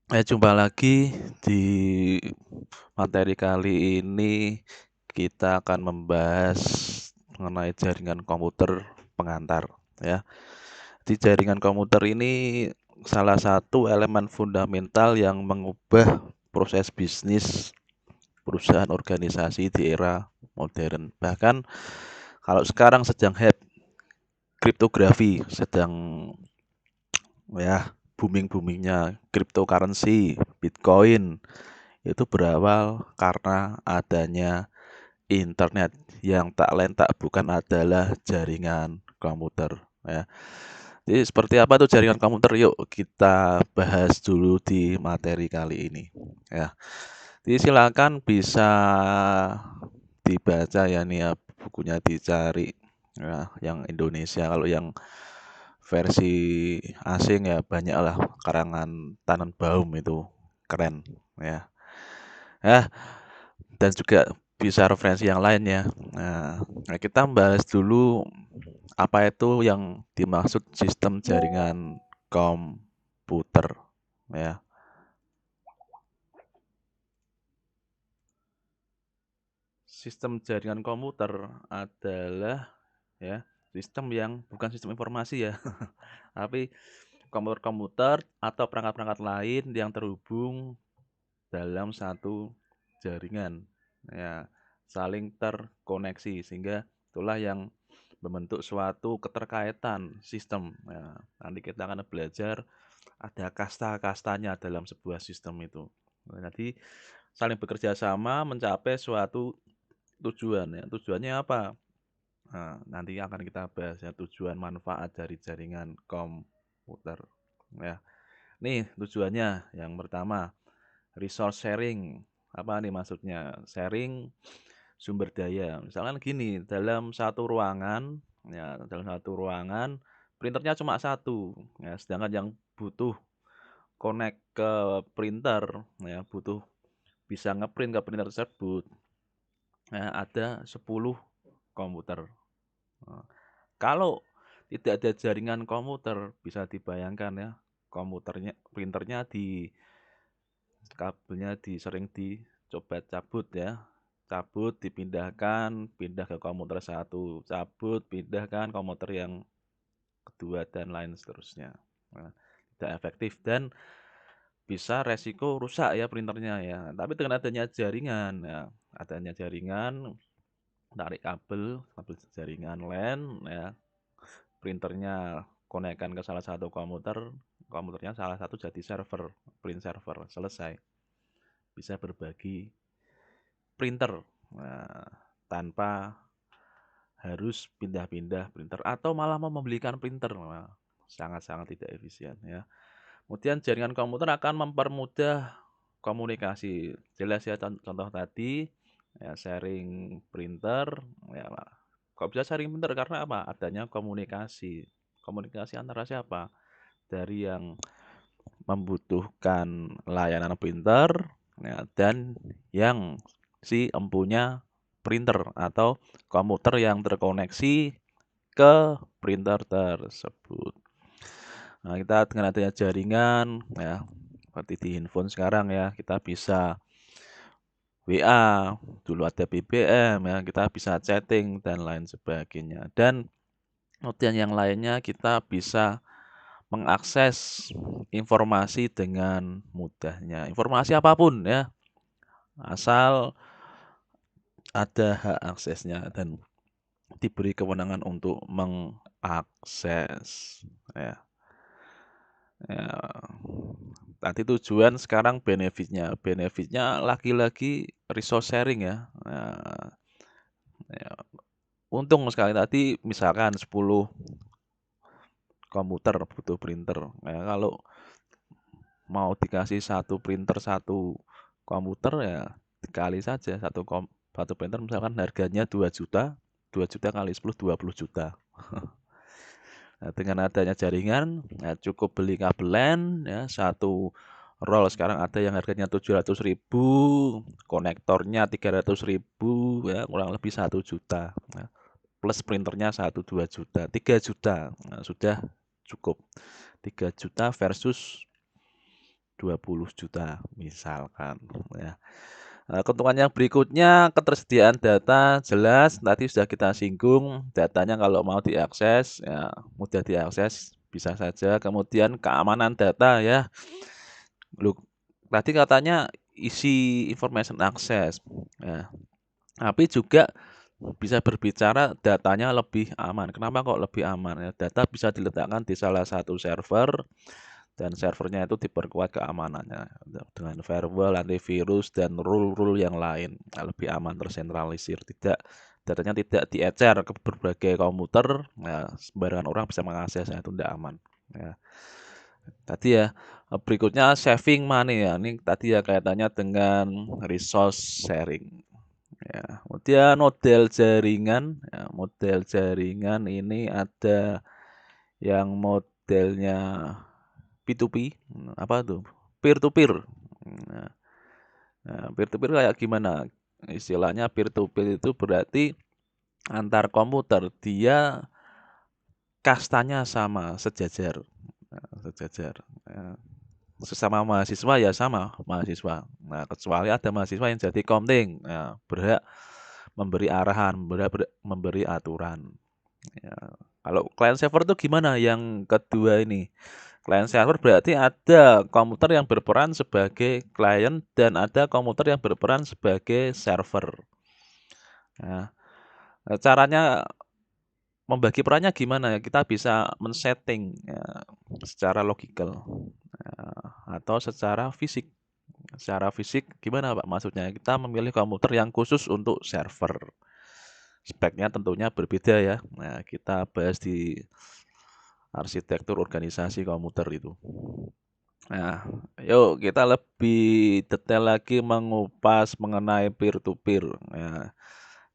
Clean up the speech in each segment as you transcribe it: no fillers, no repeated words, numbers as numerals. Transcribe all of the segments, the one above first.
Jumpa lagi di materi kali ini kita akan membahas mengenai jaringan komputer pengantar ya. Di jaringan komputer ini salah satu elemen fundamental yang mengubah proses bisnis perusahaan organisasi di era modern. Bahkan kalau sekarang sedang hype kriptografi, sedang ya booming-boomingnya cryptocurrency, Bitcoin, itu berawal karena adanya internet yang tak lain tak bukan adalah jaringan komputer ya. Jadi seperti apa tuh jaringan komputer? Yuk kita bahas dulu di materi kali ini ya. Jadi silakan bisa dibaca ya nih ya, bukunya dicari ya, yang Indonesia. Kalau yang versi asing ya banyaklah karangan Tannenbaum itu keren ya. Ya, dan juga bisa referensi yang lain ya. Nah, kita bahas dulu apa itu yang dimaksud sistem jaringan komputer ya. Sistem jaringan komputer adalah ya sistem yang bukan sistem informasi ya, tapi komputer-komputer atau perangkat-perangkat lain yang terhubung dalam satu jaringan ya, saling terkoneksi sehingga itulah yang membentuk suatu keterkaitan sistem ya. Nanti kita akan belajar ada kasta-kastanya dalam sebuah sistem itu. Nah, jadi saling bekerja sama mencapai suatu tujuan ya. Tujuannya apa? Nah, nanti akan kita bahas ya tujuan manfaat dari jaringan komputer ya. Nih tujuannya yang pertama resource sharing. Apa nih maksudnya? Sharing sumber daya. Misalkan gini, dalam satu ruangan printernya cuma satu, ya, sedangkan yang butuh connect ke printer, ya, butuh bisa ngeprint ke printer tersebut, ya, ada 10 komputer. Nah, kalau tidak ada jaringan komputer, bisa dibayangkan ya, printernya kabelnya sering dicoba cabut ya. Cabut, dipindahkan, pindah ke komputer satu, cabut, pindahkan komputer yang kedua dan lain seterusnya. Nah, tidak efektif dan bisa resiko rusak ya printernya ya. Tapi dengan adanya jaringan, tarik kabel jaringan LAN ya, printernya konekkan ke salah satu komputernya salah satu jadi server, print server, selesai. Bisa berbagi printer. Nah, tanpa harus pindah-pindah printer atau malah mau membelikan printer. Nah, sangat-sangat tidak efisien ya. Kemudian jaringan komputer akan mempermudah komunikasi. Jelas ya contoh tadi ya sharing printer ya. Kok bisa sharing printer karena apa? Adanya komunikasi. Komunikasi antara siapa? Dari yang membutuhkan layanan printer ya, dan yang si empunya printer atau komputer yang terkoneksi ke printer tersebut. Nah, kita dengan adanya jaringan ya, seperti di handphone sekarang ya, kita bisa WA, dulu ada BBM ya, kita bisa chatting dan lain sebagainya. Dan kemudian yang lainnya kita bisa mengakses informasi dengan mudahnya. Informasi apapun ya, asal ada hak aksesnya dan diberi kewenangan untuk mengakses ya. Ya, tadi tujuan sekarang benefitnya. Benefitnya lagi-lagi resource sharing ya. Nah, ya. Untung sekali tadi misalkan 10 komputer butuh printer. Ya, kalau mau dikasih satu printer satu komputer ya dikali saja satu printer misalkan harganya 2 juta, 2 juta kali 10 20 juta. Nah, dengan adanya jaringan ya cukup beli kabel LAN ya satu roll sekarang ada yang harganya 700.000, konektornya 300.000 ya kurang lebih 1 juta. Nah, plus printernya 1-2 juta, 3 juta. Nah, sudah cukup. 3 juta versus 20 juta misalkan ya. Keuntungan yang berikutnya ketersediaan data jelas tadi sudah kita singgung, datanya kalau mau diakses ya mudah diakses, bisa saja. Kemudian keamanan data ya. Loh, tadi katanya isi information access, ya. Tapi juga bisa berbicara datanya lebih aman. Kenapa kok lebih aman ya? Data bisa diletakkan di salah satu server dan servernya itu diperkuat keamanannya dengan firewall, antivirus dan rule-rule yang lain. Lebih aman, tersentralisir, datanya tidak diecer ke berbagai komputer. Ya, sembarangan orang bisa mengaksesnya itu tidak aman. Ya. Tadi ya, berikutnya saving money ya. Ini tadi ya kaitannya dengan resource sharing. Ya, kemudian model jaringan ini ada yang modelnya P2P, apa tuh? Peer to peer. Nah, peer to peer kayak gimana? Istilahnya peer to peer itu berarti antar komputer dia kastanya sama, sejajar. Sejajar. Sesama mahasiswa ya sama mahasiswa. Nah, kecuali ada mahasiswa yang jadi komting, berhak memberi arahan, memberi aturan. Ya. Kalau client server itu gimana? Yang kedua ini, client server berarti ada komputer yang berperan sebagai client dan ada komputer yang berperan sebagai server. Nah, caranya membagi perannya gimana ya? Kita bisa men-setting ya, secara logikal atau secara fisik. Secara fisik gimana Pak maksudnya? Kita memilih komputer yang khusus untuk server. Speknya tentunya berbeda ya. Nah, kita bahas di arsitektur organisasi komputer itu. Nah, yuk kita lebih detail lagi mengupas mengenai peer to peer. Ya,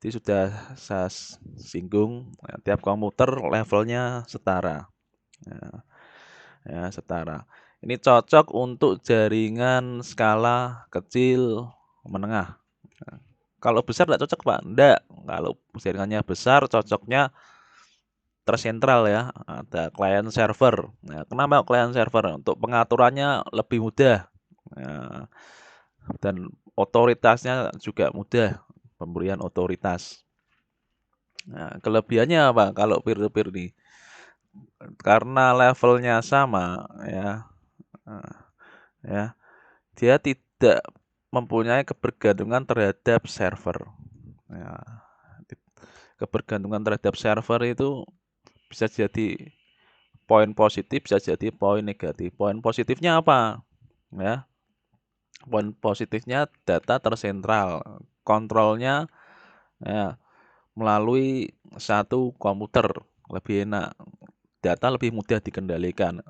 ini sudah saya singgung, ya, tiap komputer levelnya setara. Ya, setara. Ini cocok untuk jaringan skala kecil menengah. Nah, kalau besar tidak cocok Pak? Enggak. Kalau jaringannya besar cocoknya tersentral ya, ada client server. Nah, kenapa client server? Untuk pengaturannya lebih mudah. Nah, dan otoritasnya juga mudah, pemberian otoritas. Nah, kelebihannya apa kalau peer to peer nih? Karena levelnya sama ya, ya, dia tidak mempunyai kebergantungan terhadap server. Ya, kebergantungan terhadap server itu bisa jadi poin positif, bisa jadi poin negatif. Poin positifnya apa? Ya, poin positifnya data tersentral, kontrolnya ya, melalui satu komputer lebih enak, data lebih mudah dikendalikan.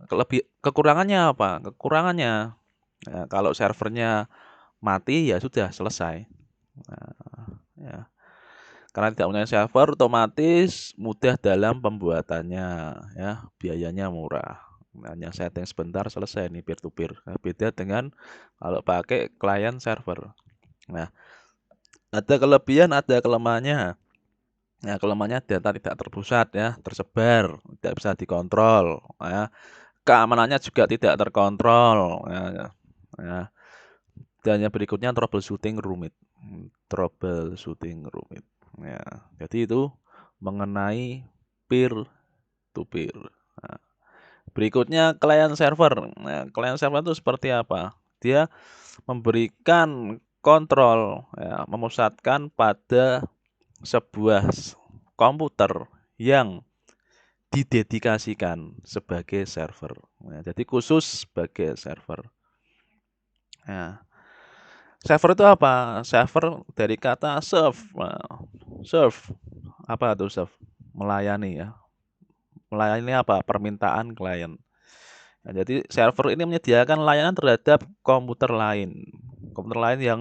Kekurangannya apa? Kekurangannya ya, kalau servernya mati ya sudah selesai. Nah, ya. Karena tidak punya server, otomatis mudah dalam pembuatannya, ya, biayanya murah. Hanya setting sebentar selesai nih peer to peer. Nah, beda dengan kalau pakai client server. Nah, ada kelebihan, ada kelemahannya. Nah, kelemahannya data tidak terpusat ya, tersebar, tidak bisa dikontrol. Ya. Keamanannya juga tidak terkontrol. Ya, ya. Dan yang berikutnya troubleshooting rumit. Troubleshooting rumit. Ya, jadi itu mengenai peer to peer. Nah, berikutnya client server. Nah, client server itu seperti apa? Dia memberikan kontrol, ya, memusatkan pada sebuah komputer yang didedikasikan sebagai server. Nah, jadi khusus sebagai server. Nah, server itu apa? Server dari kata serve. Nah, serve. Apa itu serve? Melayani ya. Melayani apa? Permintaan klien. Nah, jadi server ini menyediakan layanan terhadap komputer lain. Komputer lain yang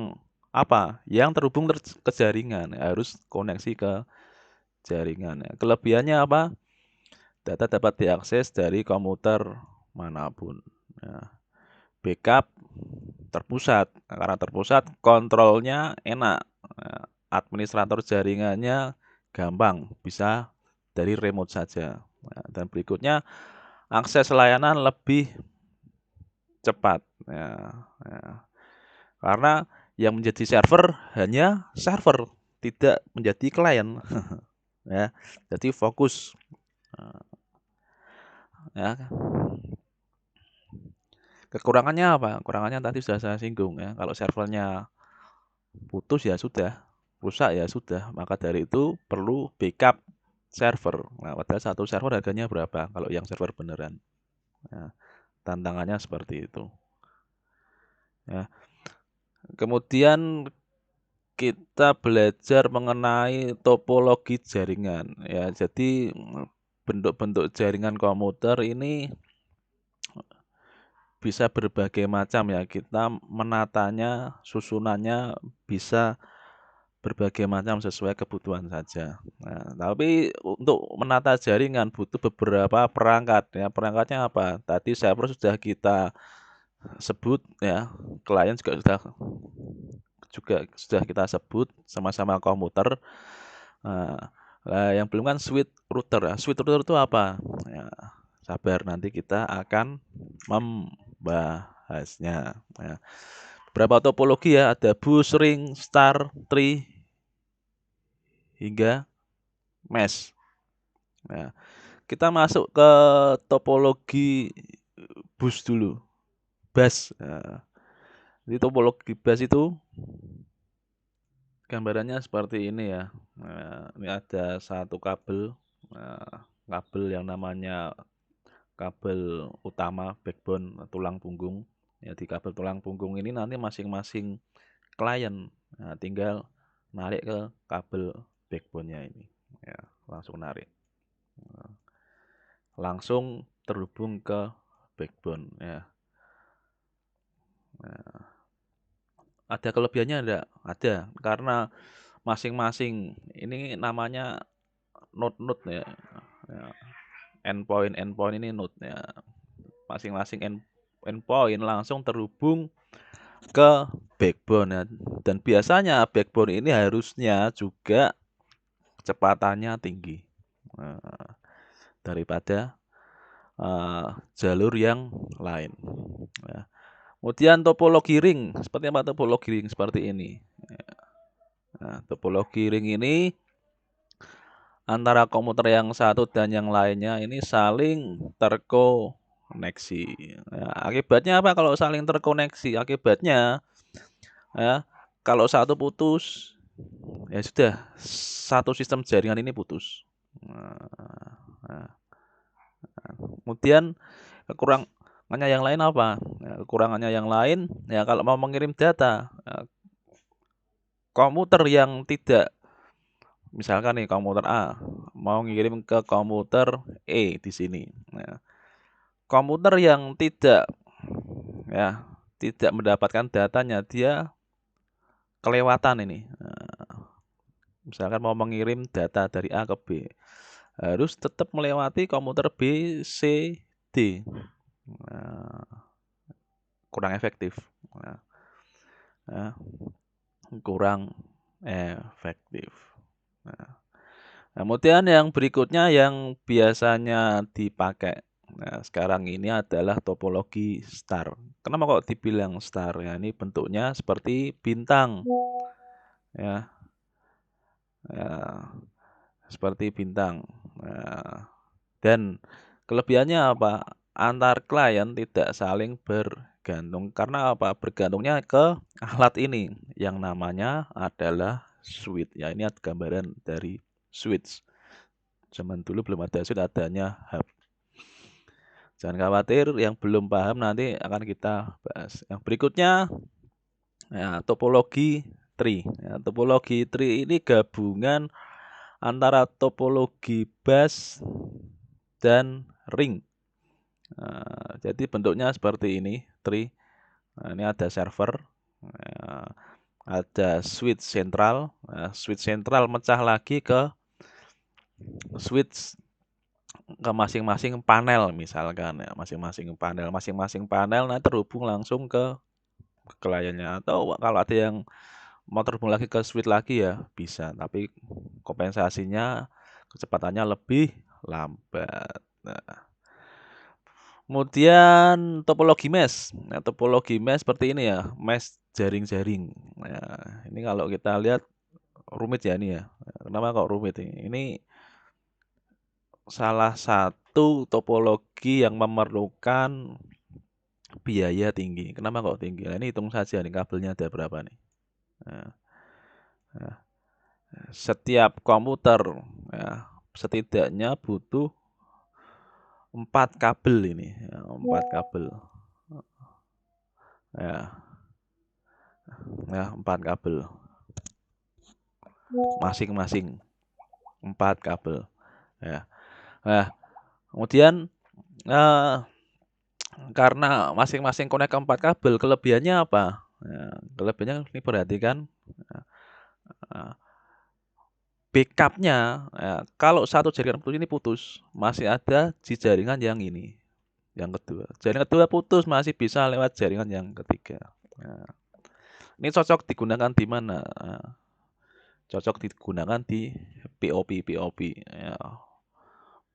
apa? Yang terhubung ke jaringan. Harus koneksi ke jaringan. Kelebihannya apa? Data dapat diakses dari komputer manapun. Ya. Backup terpusat. Nah, karena terpusat, kontrolnya enak. Nah, administrator jaringannya gampang, bisa dari remote saja. Nah, dan berikutnya, akses layanan lebih cepat. Ya, ya. Karena yang menjadi server hanya server, tidak menjadi klien. Ya, jadi fokus. Ya, kekurangannya apa? Kekurangannya tadi sudah saya singgung ya. Kalau servernya putus ya sudah, rusak ya sudah. Maka dari itu perlu backup server. Nah, padahal satu server harganya berapa? Kalau yang server beneran. Ya, tantangannya seperti itu. Ya. Kemudian kita belajar mengenai topologi jaringan. Ya, jadi bentuk-bentuk jaringan komputer ini bisa berbagai macam ya. Kita menatanya, susunannya bisa berbagai macam sesuai kebutuhan saja. Nah, tapi untuk menata jaringan butuh beberapa perangkat ya. Perangkatnya apa? Tadi server sudah kita sebut ya, klien juga sudah kita sebut, sama-sama komputer. Yang belum kan switch router ya. Switch router itu apa? Ya, sabar nanti kita akan membahasnya. Ya. Beberapa topologi ya, ada bus, ring, star, tree, hingga mesh. Nah, kita masuk ke topologi bus dulu, bus. Nah, jadi topologi bus itu gambarannya seperti ini ya. Nah, ini ada satu kabel, kabel yang namanya kabel utama, backbone, tulang punggung. Ya, di kabel tulang punggung ini nanti masing-masing klien tinggal narik ke kabel backbone-nya ini. Ya, langsung narik. Langsung terhubung ke backbone ya. Nah, ada kelebihannya enggak? Ada, karena masing-masing ini namanya node-node ya. Ya. Endpoint ini node ya. Masing-masing endpoint langsung terhubung ke backbone ya. Dan biasanya backbone ini harusnya juga kecepatannya tinggi daripada jalur yang lain. Ya. Kemudian topologi ring, seperti apa topologi ring? Seperti ini. Nah, topologi ring ini antara komputer yang satu dan yang lainnya ini saling terkoneksi. Ya, akibatnya apa kalau saling terkoneksi? Akibatnya ya, kalau satu putus, ya sudah satu sistem jaringan ini putus. Nah, kemudian kekurangannya yang lain apa? Ya, kekurangannya yang lain, ya kalau mau mengirim data, komputer yang tidak, misalkan nih komputer A mau ngirim ke komputer E di sini. Nah, komputer yang tidak mendapatkan datanya, dia kelewatan ini. Misalkan mau mengirim data dari A ke B, harus tetap melewati komputer B, C, D. Kurang efektif. Kurang efektif. Kemudian yang berikutnya yang biasanya dipakai sekarang ini adalah topologi star. Kenapa kok dibilang star? Ya, ini bentuknya seperti bintang. Ya, seperti bintang. Dan kelebihannya apa? Antar klien tidak saling bergantung. Karena apa? Bergantungnya ke alat ini yang namanya adalah switch. Ya, ini gambaran dari switch. Zaman dulu belum ada switch, adanya hub. Jangan khawatir, yang belum paham nanti akan kita bahas. Yang berikutnya, ya, topologi tree. Ya, topologi tree ini gabungan antara topologi bus dan ring. Jadi bentuknya seperti ini, tree. Ini ada server, ada switch sentral. Switch sentral mecah lagi ke switch ke masing-masing panel misalkan ya, masing-masing panel terhubung langsung ke kliennya, atau kalau ada yang mau terhubung lagi ke switch lagi ya bisa, tapi kompensasinya kecepatannya lebih lambat. Nah, Kemudian topologi mesh. Nah, topologi mesh seperti ini ya, mesh jaring-jaring. Nah, ini kalau kita lihat rumit ya ini ya. Kenapa kok rumit ini? Ini salah satu topologi yang memerlukan biaya tinggi. Kenapa kok tinggi? Nah, ini hitung saja nih kabelnya ada berapa nih. Nah, nah, setiap komputer ya, setidaknya butuh 4 kabel ini, ya, 4 kabel. Ya, ya 4 kabel masing-masing 4 kabel. Ya. Nah, kemudian eh, karena masing-masing konek ke 4 kabel, kelebihannya apa? Ya, kelebihannya ini perhatikan eh, backup-nya ya, kalau satu jaringan putus ini putus, masih ada di jaringan yang ini, yang kedua. Jaringan kedua putus, masih bisa lewat jaringan yang ketiga. Nah, ini cocok digunakan di mana? Nah, cocok digunakan di POP ya,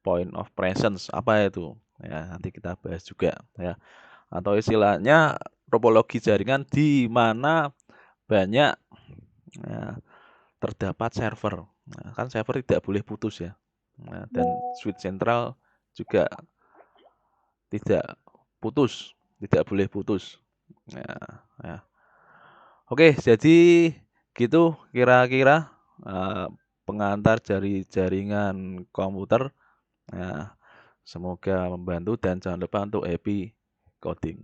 point of presence apa itu? Ya, nanti kita bahas juga ya. Atau istilahnya topologi jaringan di mana banyak ya, terdapat server. Nah, kan server tidak boleh putus ya. Nah, dan switch sentral juga tidak putus, tidak boleh putus. Nah, ya. Oke, jadi gitu kira-kira pengantar dari jaringan komputer. Nah, semoga membantu dan jangan lupa untuk happy coding.